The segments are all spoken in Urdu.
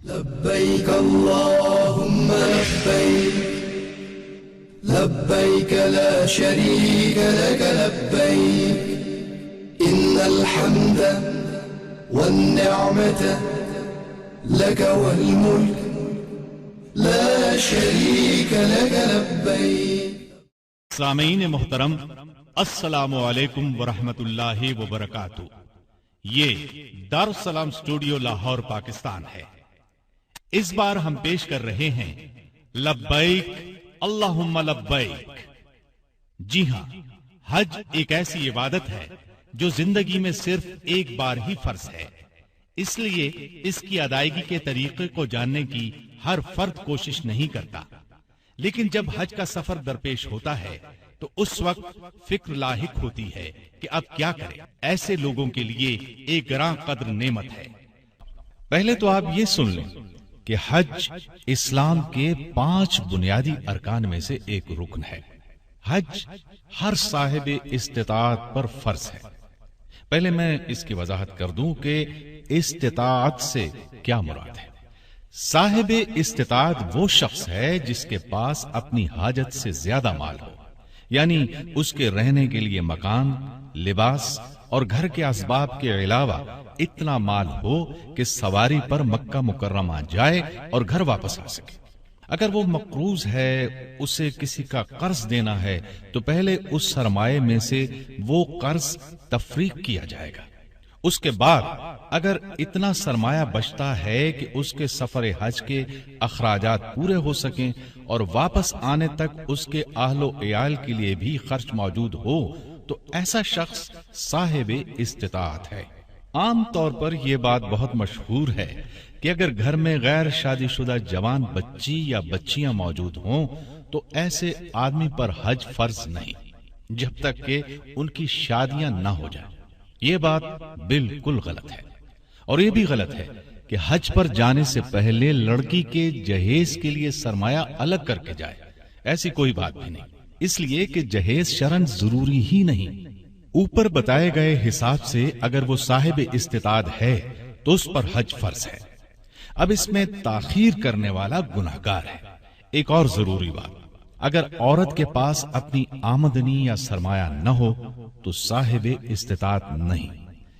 لبيك اللهم لبيك لبيك لا شريك لك لبيك إن الحمد والنعمة لك والملك لا شريك لك لبيك. سامعین محترم، السلام علیکم ورحمۃ اللہ وبرکاتہ. یہ دارالسلام اسٹوڈیو لاہور پاکستان ہے. اس بار ہم پیش کر رہے ہیں لبیک اللہم لبیک. جی ہاں، حج ایک ایسی عبادت ہے جو زندگی میں صرف ایک بار ہی فرض ہے. اس لیے اس کی ادائیگی کے طریقے کو جاننے کی ہر فرد کوشش نہیں کرتا. لیکن جب حج کا سفر درپیش ہوتا ہے تو اس وقت فکر لاحق ہوتی ہے کہ اب کیا کریں. ایسے لوگوں کے لیے ایک گراں قدر نعمت ہے. پہلے تو آپ یہ سن لیں کہ حج اسلام کے 5 بنیادی ارکان میں سے ایک رکن ہے. حج ہر صاحب استطاعت پر فرض ہے. پہلے میں اس کی وضاحت کر دوں کہ استطاعت سے کیا مراد ہے. صاحب استطاعت وہ شخص ہے جس کے پاس اپنی حاجت سے زیادہ مال ہو، یعنی اس کے رہنے کے لیے مکان، لباس اور گھر کے اسباب کے علاوہ اتنا مال ہو کہ سواری پر مکہ مکرمہ جائے اور گھر واپس آ سکے. اگر وہ مقروض ہے، اسے کسی کا قرض دینا ہے، تو پہلے اس سرمایے میں سے وہ قرض تفریق کیا جائے گا. اس کے بعد اگر اتنا سرمایہ بچتا ہے کہ اس کے سفر حج کے اخراجات پورے ہو سکیں اور واپس آنے تک اس کے اہل و عیال کے لیے بھی خرچ موجود ہو، تو ایسا شخص صاحب استطاعت ہے. عام طور پر یہ بات بہت مشہور ہے کہ اگر گھر میں غیر شادی شدہ جوان بچی یا بچیاں موجود ہوں تو ایسے آدمی پر حج فرض نہیں جب تک کہ ان کی شادیاں نہ ہو جائیں. یہ بات بالکل غلط ہے. اور یہ بھی غلط ہے کہ حج پر جانے سے پہلے لڑکی کے جہیز کے لیے سرمایہ الگ کر کے جائے. ایسی کوئی بات بھی نہیں، اس لیے کہ جہیز شرعاً ضروری ہی نہیں. اوپر بتائے گئے حساب سے اگر وہ صاحب استطاعت ہے تو اس پر حج فرض ہے. اب اس میں تاخیر کرنے والا گناہگار ہے. ایک اور ضروری بات، اگر عورت کے پاس اپنی آمدنی یا سرمایہ نہ ہو تو صاحب استطاعت نہیں.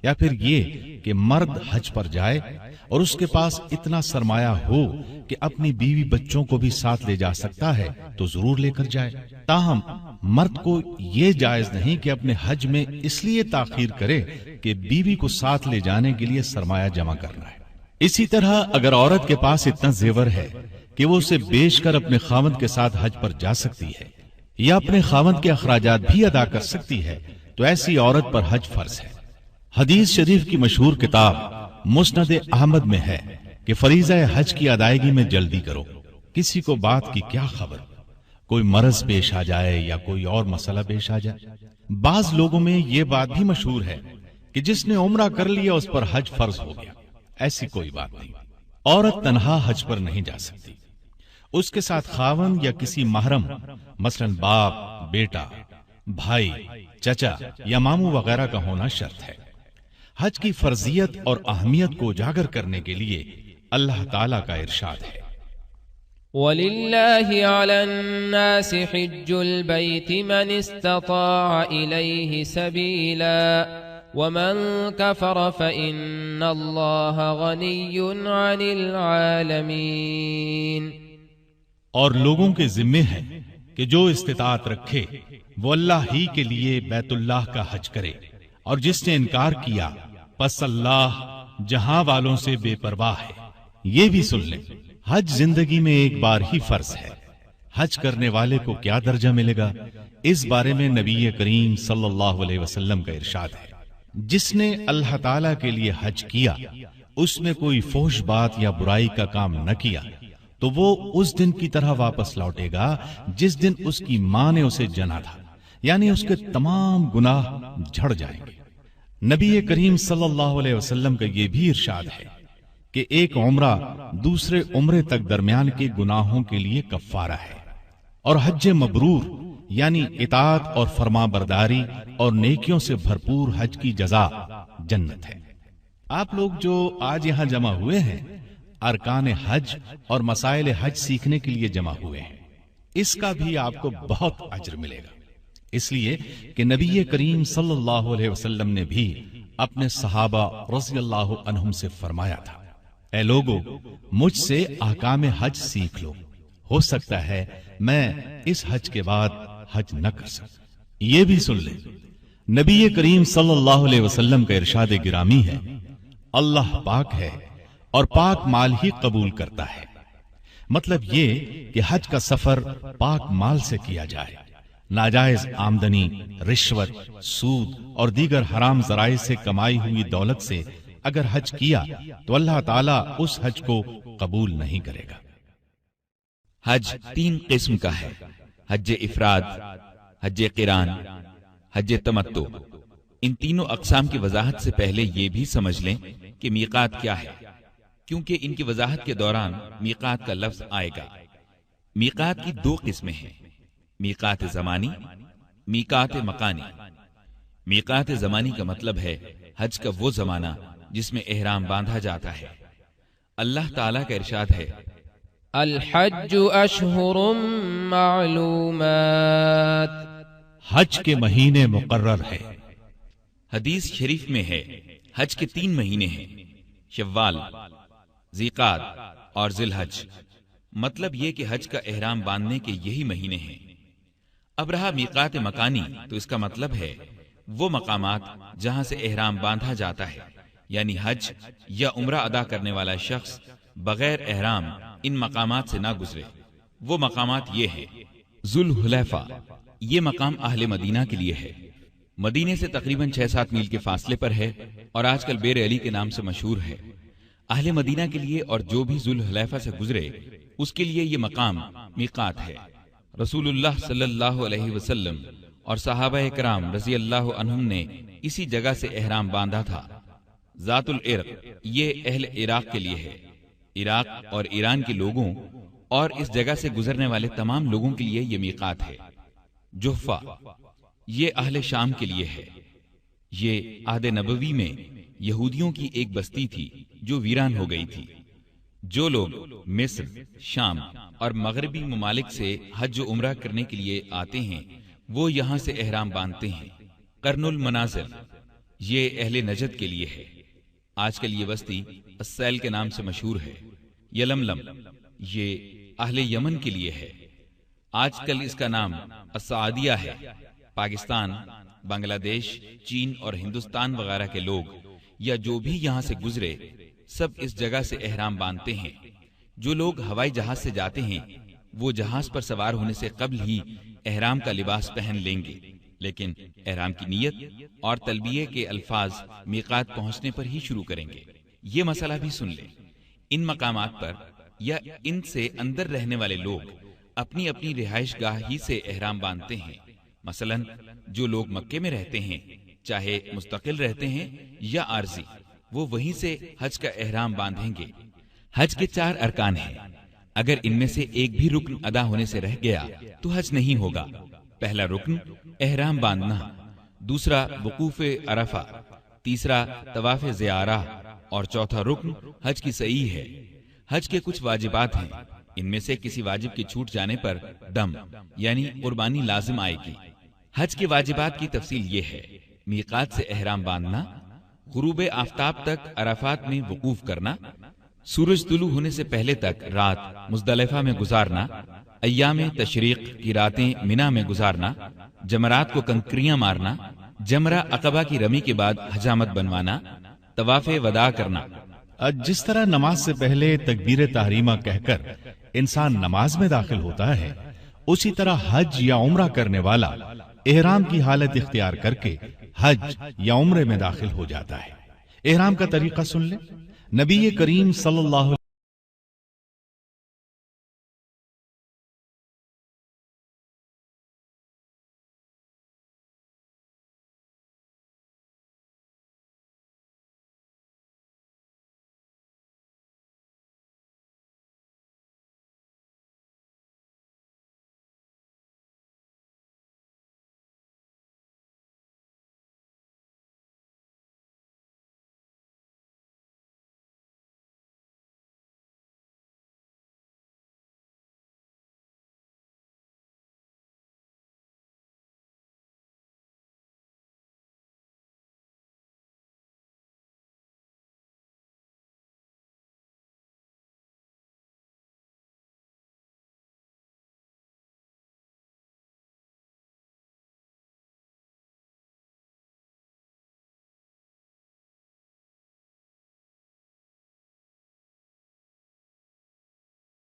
یا پھر یہ کہ مرد حج پر جائے اور اس کے پاس اتنا سرمایہ ہو کہ اپنی بیوی بچوں کو بھی ساتھ لے جا سکتا ہے تو ضرور لے کر جائے. تاہم مرد کو یہ جائز نہیں کہ اپنے حج میں اس لیے تاخیر کرے کہ بیوی کو ساتھ لے جانے کے لیے سرمایہ جمع کرنا ہے. اسی طرح اگر عورت کے پاس اتنا زیور ہے کہ وہ اسے بیچ کر اپنے خاوند کے ساتھ حج پر جا سکتی ہے یا اپنے خاوند کے اخراجات بھی ادا کر سکتی ہے تو ایسی عورت پر حج فرض ہے. حدیث شریف کی مشہور کتاب مسند احمد میں ہے کہ فریضہ حج کی ادائیگی میں جلدی کرو. کسی کو بات کی کیا خبر، کوئی مرض پیش آ جائے یا کوئی اور مسئلہ پیش آ جائے. بعض لوگوں میں یہ بات بھی مشہور ہے کہ جس نے عمرہ کر لیا اس پر حج فرض ہو گیا. ایسی کوئی بات نہیں. عورت تنہا حج پر نہیں جا سکتی، اس کے ساتھ خاوند یا کسی محرم مثلا باپ، بیٹا، بھائی، چچا یا ماموں وغیرہ کا ہونا شرط ہے. حج کی فرضیت اور اہمیت کو اجاگر کرنے کے لیے اللہ تعالیٰ کا ارشاد ہے، وَلِلَّهِ عَلَى النَّاسِ حِجُّ الْبَيْتِ مَنِ اسْتَطَاعَ إِلَيْهِ سَبِيلًا وَمَن كَفَرَ فَإِنَّ اللَّهَ غَنِيٌّ عَنِ الْعَالَمِينَ. اور لوگوں کے ذمے ہے کہ جو استطاعت رکھے وہ اللہ ہی کے لیے بیت اللہ کا حج کرے، اور جس نے انکار کیا پس اللہ جہاں والوں سے بے پرواہ ہے. یہ بھی سن لیں، حج زندگی میں ایک بار ہی فرض ہے. حج کرنے والے کو کیا درجہ ملے گا، اس بارے میں نبی کریم صلی اللہ علیہ وسلم کا ارشاد ہے، جس نے اللہ تعالیٰ کے لیے حج کیا، اس میں کوئی فحش بات یا برائی کا کام نہ کیا، تو وہ اس دن کی طرح واپس لوٹے گا جس دن اس کی ماں نے اسے جنا تھا، یعنی اس کے تمام گناہ جھڑ جائیں گے. نبی کریم صلی اللہ علیہ وسلم کا یہ بھی ارشاد ہے کہ ایک عمرہ دوسرے عمرے تک درمیان کے گناہوں کے لیے کفارہ ہے، اور حج مبرور یعنی اطاعت اور فرما برداری اور نیکیوں سے بھرپور حج کی جزا جنت ہے. آپ لوگ جو آج یہاں جمع ہوئے ہیں، ارکان حج اور مسائل حج سیکھنے کے لیے جمع ہوئے ہیں، اس کا بھی آپ کو بہت اجر ملے گا، اس لیے کہ نبی کریم صلی اللہ علیہ وسلم نے بھی اپنے صحابہ رضی اللہ عنہم سے فرمایا تھا، اے لوگو مجھ سے احکام حج سیکھ لو، ہو سکتا ہے میں اس حج کے بعد حج نہ کر سکوں۔ یہ بھی سن لیں، نبی کریم صلی اللہ علیہ وسلم کا ارشاد گرامی ہے، اللہ پاک ہے اور پاک مال ہی قبول کرتا ہے۔ مطلب یہ کہ حج کا سفر پاک مال سے کیا جائے، ناجائز آمدنی، رشوت، سود اور دیگر حرام ذرائع سے کمائی ہوئی دولت سے اگر حج کیا تو اللہ تعالیٰ اس حج کو قبول نہیں کرے گا۔ حج 3 قسم کا ہے، حج افراد، حج قران، حج تمتع۔ ان تینوں اقسام کی وضاحت سے پہلے یہ بھی سمجھ لیں کہ میقات کیا ہے، کیونکہ ان کی وضاحت کے دوران میقات کا لفظ آئے گا۔ میقات کی 2 قسمیں ہیں، میقات زمانی، میقات مکانی۔ میقات زمانی کا مطلب ہے حج کا وہ زمانہ جس میں احرام باندھا جاتا ہے۔ اللہ تعالیٰ کا ارشاد ہے، الحج اشہر معلومات، حج کے مہینے مقرر ہے۔ حدیث شریف میں ہے حج کے 3 مہینے ہیں، شوال، ذیقعد اور ذی الحج۔ مطلب یہ کہ حج کا احرام باندھنے کے یہی مہینے ہیں۔ اب رہا میقات مکانی، تو اس کا مطلب ہے وہ مقامات جہاں سے احرام باندھا جاتا ہے، یعنی حج یا عمرہ ادا کرنے والا شخص بغیر احرام ان مقامات سے نہ گزرے۔ وہ مقامات یہ ہیں، ذوالحلیفہ، یہ مقام اہل مدینہ کے لیے ہے، مدینے سے تقریباً 6-7 میل کے فاصلے پر ہے اور آج کل بیر علی کے نام سے مشہور ہے۔ اہل مدینہ کے لیے اور جو بھی ذوالحلیفہ سے گزرے اس کے لیے یہ مقام میقات ہے۔ رسول اللہ صلی اللہ علیہ وسلم اور صحابہ کرام رضی اللہ عنہم نے اسی جگہ سے احرام باندھا تھا۔ ذات العرق یہ اہل عراق کے لیے ہے، عراق اور ایران کے لوگوں اور اس جگہ سے گزرنے والے تمام لوگوں کے لیے یہ میقات ہے۔ جحفہ یہ اہل شام کے لیے ہے، یہ عہد نبوی میں یہودیوں کی ایک بستی تھی جو ویران ہو گئی تھی۔ جو لوگ مصر، شام اور مغربی ممالک سے حج و عمرہ کرنے کے لیے آتے ہیں وہ یہاں سے احرام باندھتے ہیں۔ قرن المنازل یہ اہل نجد کے لیے ہے، آج کل یہ بستی السیل کے نام سے مشہور ہے۔ یلملم یہ اہل یمن کے لیے ہے، آج کل اس کا نام السعادیہ ہے۔ پاکستان، بنگلہ دیش، چین اور ہندوستان وغیرہ کے لوگ یا جو بھی یہاں سے گزرے سب اس جگہ سے احرام باندھتے ہیں۔ جو لوگ ہوائی جہاز سے جاتے ہیں وہ جہاز پر سوار ہونے سے قبل ہی احرام کا لباس پہن لیں گے، لیکن احرام کی نیت اور تلبیہ کے الفاظ میقات پہنچنے پر ہی شروع کریں گے۔ یہ مسئلہ بھی سن لیں، ان مقامات پر یا ان سے اندر رہنے والے لوگ اپنی اپنی رہائش گاہ ہی سے احرام باندھتے ہیں۔ مثلا جو لوگ مکے میں رہتے ہیں چاہے مستقل رہتے ہیں یا عارضی، وہ وہیں سے حج کا احرام باندھیں گے۔ حج کے 4 ارکان ہیں، اگر ان میں سے ایک بھی رکن ادا ہونے سے رہ گیا تو حج نہیں ہوگا۔ پہلا رکن احرام باندھنا، دوسرا وقوف عرفہ، تیسرا طواف زیارہ اور چوتھا رکن حج کی سعی ہے۔ حج کے کچھ واجبات ہیں، ان میں سے کسی واجب کے چھوٹ جانے پر دم یعنی قربانی لازم آئے گی۔ حج کے واجبات کی تفصیل یہ ہے، میقات سے احرام باندھنا، غروب آفتاب تک عرفات میں وقوف کرنا، سورج طلوع ہونے سے پہلے تک رات مزدلفہ میں گزارنا، ایام تشریق کی راتیں منی میں گزارنا، جمرات کو کنکریاں مارنا، جمرہ عقبہ کی رمی کے بعد حجامت بنوانا، طواف وداع کرنا۔ جس طرح نماز سے پہلے تکبیر تحریمہ کہہ کر انسان نماز میں داخل ہوتا ہے، اسی طرح حج یا عمرہ کرنے والا احرام کی حالت اختیار کر کے حج یا عمرے میں داخل ہو جاتا ہے۔ احرام کا طریقہ سن لیں، نبی کریم صلی اللہ